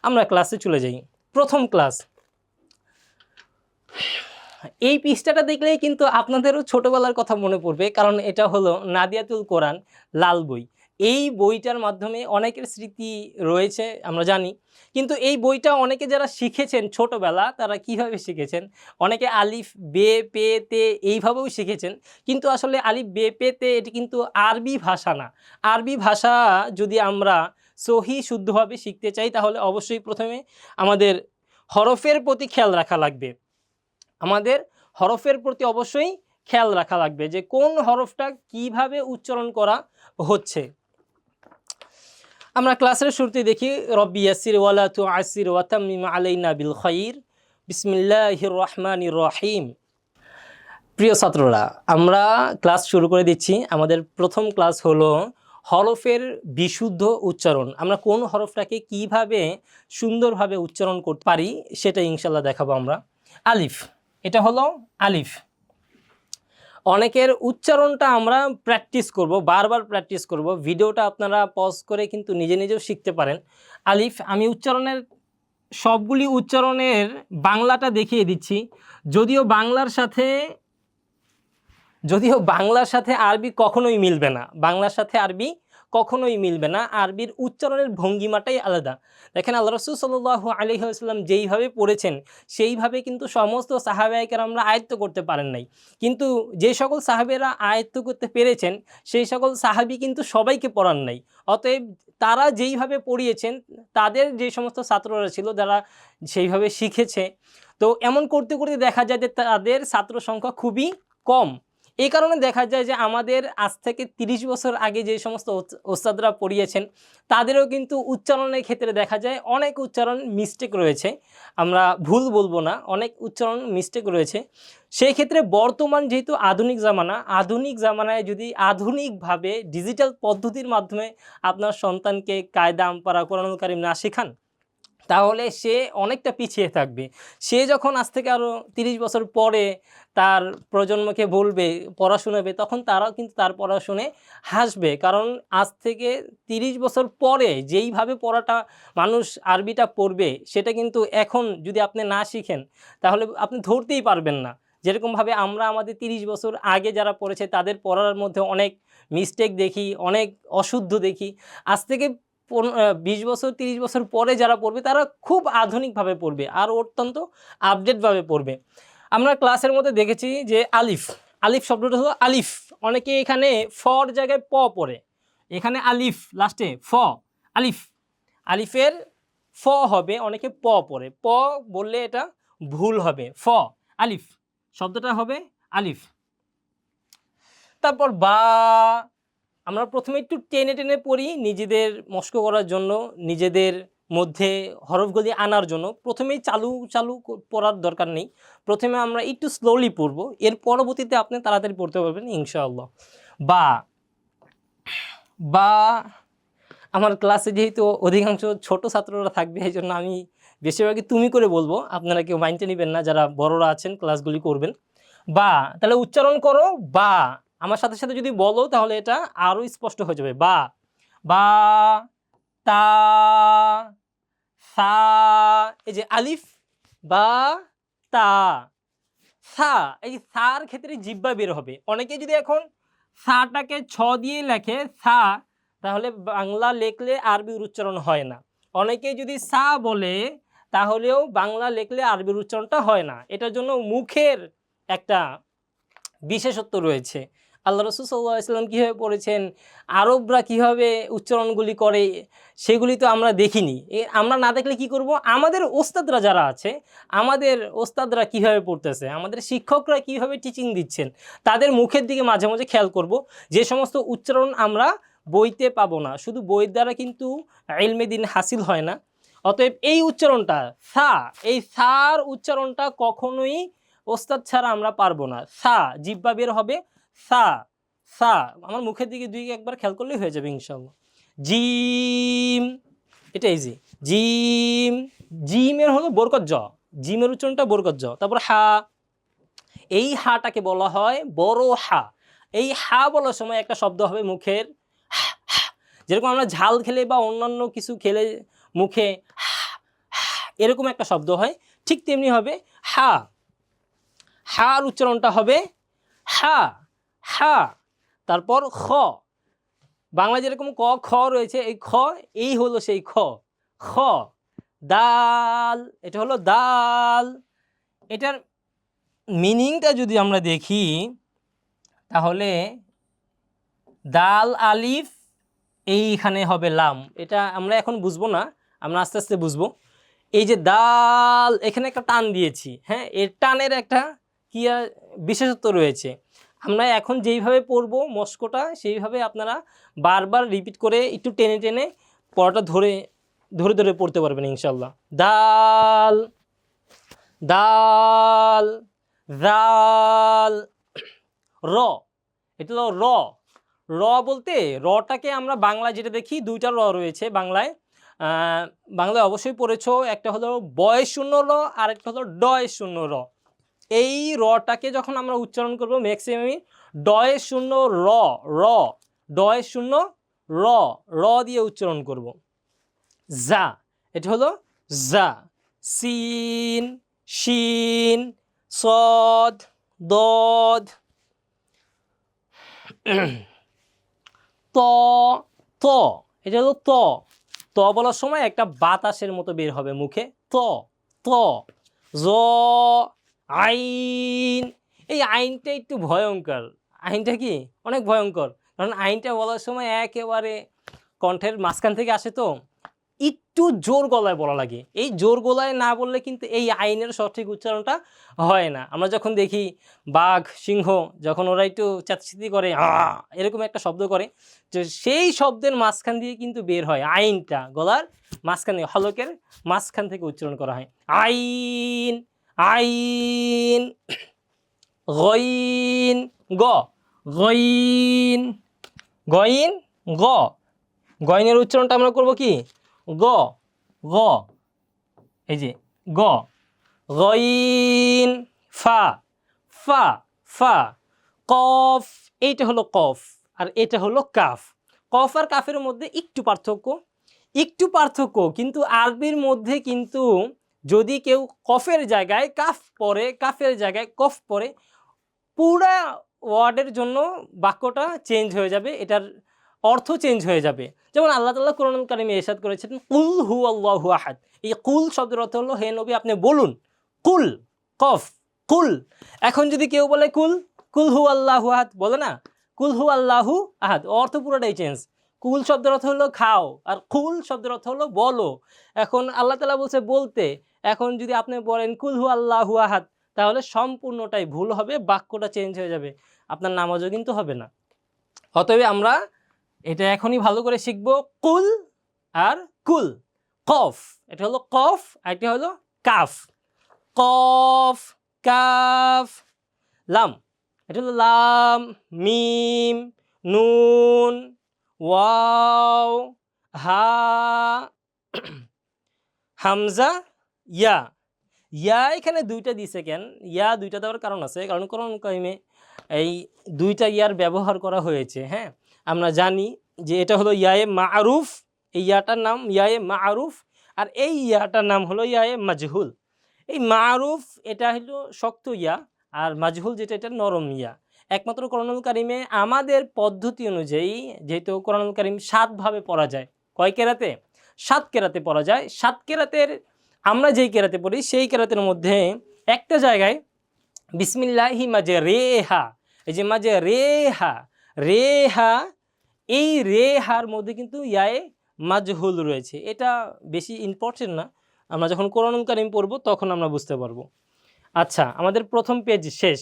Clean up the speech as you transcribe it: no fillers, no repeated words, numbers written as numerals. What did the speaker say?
আমরা ক্লাসে চলে যাই। প্রথম ক্লাস, এই পৃষ্ঠাটা দেখলেই কিন্তু আপনাদেরও ছোটোবেলার কথা মনে পড়বে, কারণ এটা হলো নাদিয়াতুল কোরআন লাল বই। এই বইটার মাধ্যমে অনেকের স্মৃতি রয়েছে আমরা জানি, কিন্তু এই বইটা অনেকে যারা শিখেছেন ছোটোবেলা তারা কিভাবে শিখেছেন, অনেকে আলিফ বে পে তে এইভাবেও শিখেছেন, কিন্তু আসলে আলিফ বে পে তে এটি কিন্তু আরবি ভাষা না। আরবি ভাষা যদি আমরা সহি শুদ্ধভাবে শিখতে চাই তাহলে অবশ্যই প্রথমে আমাদের হরফের প্রতি খেয়াল রাখা লাগবে। আমাদের হরফের প্রতি অবশ্যই খেয়াল রাখা লাগবে যে কোন হরফটা কিভাবে উচ্চারণ করা হচ্ছে। আমরা ক্লাসের শুরুতে দেখি রব্বি ইয়াসির ওয়ালা তুআসির ওয়া তাম্মিম আলাইনা বিল খাইর, বিসমিল্লাহির রহমানির রহিম। প্রিয় ছাত্ররা, আমরা ক্লাস শুরু করে দিচ্ছি। আমাদের প্রথম ক্লাস হলো হরফের বিশুদ্ধ উচ্চারণ। আমরা কোন হরফটাকে কিভাবে সুন্দরভাবে উচ্চারণ করতে পারি সেটা ইনশাল্লাহ দেখাবো আমরা। আলিফ, এটা হলো আলিফ। অনেকের উচ্চারণটা আমরা প্র্যাকটিস করব, বারবার প্র্যাকটিস করব। ভিডিওটা আপনারা পজ করে কিন্তু নিজে নিজেও শিখতে পারেন। আলিফ, আমি উচ্চারণের সবগুলি উচ্চারণের বাংলাটা দেখিয়ে দিচ্ছি। যদিও বাংলার সাথে আরবি কখনোই মিলবে না, বাংলার সাথে আরবি কখনোই মিলবে না। আরবির উচ্চারণের ভঙ্গিমাটাই আলাদা। দেখেন আল্লাহ রাসূল সাল্লাল্লাহু আলাইহি ওয়াসাল্লাম যেইভাবে পড়েছেন সেইভাবে কিন্তু সমস্ত সাহাবায়ে কেরামরা আয়ত্ত করতে পারেন নাই, কিন্তু যে সকল সাহাবেরা আয়ত্ত করতে পেরেছেন সেই সকল সাহাবী কিন্তু সবাইকে পড়ান নাই। অতএব তারা যেইভাবে পড়িয়েছেন, তাদের যে সমস্ত ছাত্ররা ছিল যারা সেইভাবে শিখেছে, তো এমন করতে করতে দেখা যায় যে তাদের ছাত্র সংখ্যা খুবই কম। এই কারণে দেখা যায় যে আমাদের আজ থেকে ৩০ বছর আগে যে সমস্ত ওস্তাদরা পড়িয়েছেন তাদেরও কিন্তু উচ্চারণের ক্ষেত্রে দেখা যায় অনেক উচ্চারণ মিস্টেক রয়েছে। আমরা ভুল বলবো না, অনেক উচ্চারণ মিস্টেক রয়েছে। সেই ক্ষেত্রে বর্তমান যেহেতু আধুনিক জামানায় যদি আধুনিকভাবে ডিজিটাল পদ্ধতির মাধ্যমে আপনার সন্তানকে কায়দা আমপারা কোরআনুল কারীম না শেখান তাহলে সে অনেকটা পিছিয়ে থাকবে। সে যখন আজ থেকে আরও ৩০ বছর পরে তার প্রজন্মকে বলবে, পড়া শোনাবে, তখন তারাও কিন্তু তার পড়া শুনে হাসবে। কারণ আজ থেকে ৩০ বছর পরে যেইভাবে পড়াটা মানুষ আরবিটা পড়বে সেটা কিন্তু এখন যদি আপনি না শিখেন তাহলে আপনি ধরতেই পারবেন না। যেরকমভাবে আমরা আমাদের ৩০ বছর আগে যারা পড়েছে তাদের পড়ার মধ্যে অনেক মিস্টেক দেখি, অনেক অশুদ্ধ দেখি। আজ থেকে ২০ বছর ৩০ বছর পরে যারা পড়বে তারা খুব আধুনিকভাবে পড়বে আর অত্যন্ত আপডেটভাবে পড়বে। আমরা ক্লাসের মধ্যে দেখেছি যে আলিফ, আলিফ শব্দটা হলো আলিফ। অনেকে এখানে ফর জায়গায় প পড়ে, এখানে আলিফ লাস্টে ফ, আলিফ, আলিফের ফ হবে, অনেকে প পড়ে। প বললে এটা ভুল হবে, ফ, আলিফ শব্দটা হবে আলিফ। তারপর বা, আমরা প্রথমে একটু টেনে টেনে পড়ি নিজেদের মস্ক করার জন্য, নিজেদের মধ্যে হরফগুলি আনার জন্য। প্রথমেই চালু পড়ার দরকার নেই, প্রথমে আমরা একটু স্লোলি পড়ব, এর পরবর্তীতে আপনি তাড়াতাড়ি পড়তে পারবেন ইনশাআল্লাহ। বা, বা আমার ক্লাসে যেহেতু অধিকাংশ ছোট ছাত্ররা থাকবে এই জন্য আমি বেশিরভাগই তুমি করে বলবো, আপনারা কেউ মাইন্ডে নেবেন না যারা বড়রা আছেন ক্লাসগুলি করবেন। বা, তাহলে উচ্চারণ করো বা, আমার সাথে সাথে যদি বলো তাহলে এটা আরও স্পষ্ট হয়ে যাবে। বা, বা, তা, সা, এই যে আলিফ, বা, তা, সা, এই সার ক্ষেত্রে জিহ্বা বের হবে। অনেকে যদি এখন সাটাকে ছ দিয়ে লেখে সা, তাহলে বাংলা লেখলে আরবির উচ্চারণ হয় না। অনেকে যদি সা বলে তাহলেও বাংলা লেখলে আরবির উচ্চারণটা হয় না। এটার জন্য মুখের একটা বিশেষত্ব রয়েছে। আল্লাহ রাসূল সাল্লাল্লাহু আলাইহি ওয়াসাল্লাম কীভাবে পড়েছেন, আরবরা কীভাবে উচ্চারণগুলি করে সেগুলি তো আমরা দেখিনি। আমরা না দেখলে কি করব? আমাদের ওস্তাদরা যারা আছে, আমাদের ওস্তাদরা কীভাবে পড়তেছে, আমাদের শিক্ষকরা কীভাবে টিচিং দিচ্ছেন, তাদের মুখের দিকে মাঝে মাঝে খেয়াল করব। যে সমস্ত উচ্চারণ আমরা বইতে পাবো না, শুধু বইয়ের দ্বারা কিন্তু ইলমে দ্বীন হাসিল হয় না। অতএব এই উচ্চারণটা সা, এই সার উচ্চারণটা কখনোই ওস্তাদ ছাড়া আমরা পারবো না। সা, জিহ্বা বের হবে, সা, সা, আমার মুখের দিকে একবার খেয়াল করলেই হয়ে যাবে ইনশাআল্লাহ। জিম, এটা ইজি, জিম, জিমের হলো বরকত জ, জিমের উচ্চারণটা বরকত জ। তারপর হা, এই হাটাকে বলা হয় বড় হা। এই হা বলার সময় একটা শব্দ হবে মুখের, যেরকম আমরা ঝাল খেলে বা অন্যান্য কিছু খেলে মুখে এরকম একটা শব্দ হয়, ঠিক তেমনি হবে হা, হার উচ্চারণটা হবে হা, হা। তারপর খ, বাংলা যেরকম ক খ রয়েছে, এই খ, এই হলো সেই খ, খ। দাল, এটা হলো দাল। এটার মিনিংটা যদি আমরা দেখি তাহলে দাল আলিফ, এইখানে হবে লাম। এটা আমরা এখন বুঝবো না, আমরা আস্তে আস্তে বুঝবো। এই যে দাল, এখানে একটা টান দিয়েছি, হ্যাঁ, এর টানের একটা কি বিশেষত্ব রয়েছে। আমরা এখন যেইভাবে পড়বো মস্কটা, সেইভাবে আপনারা বারবার রিপিট করে একটু টেনে টেনে পড়াটা ধরে ধরে ধরে পড়তে পারবেন ইনশাল্লাহ। দাল, দাল, দাল। র, এটা হলো র। র বলতে, রটাকে আমরা বাংলায় যেটা দেখি, দুইটা র রয়েছে বাংলায়। বাংলায় অবশ্যই পড়েছো, একটা হলো বয় শূন্য র, আর একটা হলো ডয় শূন্য র। এই রটাকে যখন আমরা উচ্চারণ করবো ম্যাক্সিমামই ডয় শূন্য র, র, ডয় শূন্য র, র দিয়ে উচ্চারণ করব। যা, এটা হলো যা। সিন, শিন, সদ, দদ। ত, ত, এটা হলো ত। ত বলার সময় একটা বাতাসের মতো বের হবে মুখে, ত, ত। জ, আইন। এই আইনটা একটু ভয়ঙ্কর। আইনটা কি অনেক ভয়ঙ্কর, কারণ আইনটা বলার সময় একেবারে কণ্ঠের মাঝখান থেকে আসে, তো একটু জোর গলায় বলা লাগে। এই জোর গলায় না বললে কিন্তু এই আইনের সঠিক উচ্চারণটা হয় না। আমরা যখন দেখি বাঘ, সিংহ, যখন ওরা একটু চেঁচামেচি করে, এরকম একটা শব্দ করে, তো সেই শব্দের মাঝখান দিয়ে কিন্তু বের হয় আইনটা, গলার মাঝখান থেকে, হলকের মাঝখান থেকে উচ্চারণ করা হয় আইন, আইন। গইন, গ, গইন, গইন, গ। গইনের উচ্চারণটা আমরা করব কি, গ, গ, এই যে গ। গইন, ফা, ফা, ফা। কফ, এইটা হলো কফ, আর এটা হলো কাফ। কফ আর কাফের মধ্যে একটু পার্থক্য, একটু পার্থক্য, কিন্তু আরবির মধ্যে কিন্তু যদি কেউ কফের জায়গায় কাফ পড়ে, কাফের জায়গায় কফ পড়ে, পুরা ওয়ার্ডের জন্য বাক্যটা চেঞ্জ হয়ে যাবে, এটার অর্থ চেঞ্জ হয়ে যাবে। যেমন আল্লাহ তাআলা কোরআনুল কারীমে ইরশাদ করেছেন, কুল হুয়াল্লাহু আহাদ। এই কুল শব্দের অর্থ হলো হে নবী আপনি বলুন, কুল, কফ, কুল। এখন যদি কেউ বলে কুল, কুল হুয়াল্লাহু আহাদ, বলে না, কুল হুয়াল্লাহু আহাদ, অর্থ পুরোটাই চেঞ্জ। কুল শব্দের অর্থ হলো খাও, আর কুল শব্দের অর্থ হলো বলো। এখন আল্লাহ তাআলা বলছে বলতে, এখন যদি আপনি বলেন কুল হুয়াল্লাহু আহাদ, তাহলে সম্পূর্ণটাই ভুল হবে, বাক্যটা চেঞ্জ হয়ে যাবে, আপনার নামাজও কিন্তু হবে না। অতএব আমরা এটা এখনই ভালো করে শিখব, কুল আর কুল। কফ, এটা হলো কফ, আর এটা হলো কাফ। কফ, কাফ। লাম, এটা হলো লাম, মিম, নুন, ওয়াও, হা, হামজা, ইয়া। ইয়া এখানে দুইটা দিছে কেন? ইয়া দুইটা দেওয়ার কারণ আছে, কারণ কোরআন কারিমে এই দুইটা ইয়ার ব্যবহার করা হয়েছে। হ্যাঁ, আমরা জানি যে এটা হলো ইয়ায়ে মারুফ, এই ইয়াটার নাম ইয়ায়ে মারুফ, আর এই ইয়াটার নাম হলো ইয়ায়ে মাজহুল। এই মারুফ এটা হলো শক্ত ইয়া, আর মাজহুল যেটা, এটা নরম ইয়া। একমাত্র কোরআনুল কারিমে আমাদের পদ্ধতি অনুযায়ী, যেহেতু কোরআনুল কারিম 7 ভাবে পড়া যায়, কয় কেরাতে? 7 কেরাতে পড়া যায়। 7 কেরাতের আমরা যেই কেরাতে পড়ি, সেই কেরাতের মধ্যে একটা জায়গায় বিসমিল্লাহি মাঝে রেহা, এই যে মাঝে রেহা, রেহা, এই রেহার মধ্যে কিন্তু ইয়ায়ে মাজহুল রয়েছে। এটা বেশি ইম্পর্টেন্ট না, আমরা যখন কোরআনুল কারীম পড়ব তখন আমরা বুঝতে পারবো। আচ্ছা, আমাদের প্রথম পেজ শেষ।